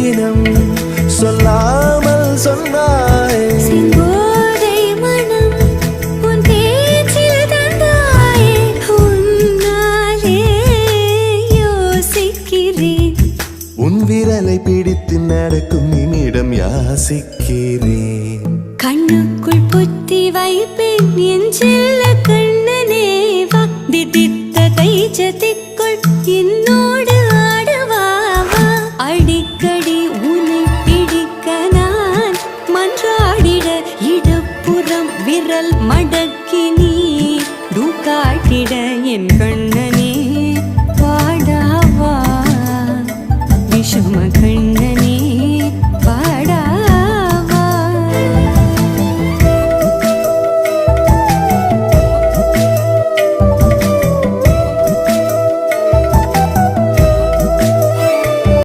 இனம் சொல்லாமல் சொன்னாய் சிங்கோதை மனம் உன் பேச்சில் தந்தாயே உன்னாலே யோசிக்கிறேன் உன் விரலை பிடித்து நடக்கும் நிமிடம் யாசிக்கிறேன் கண்ணுக்குள் புத்தி வைப்பேன் என் செல்ல கண்ணனே வா திதித்த கைச்சத்திற்குள் என்னோடு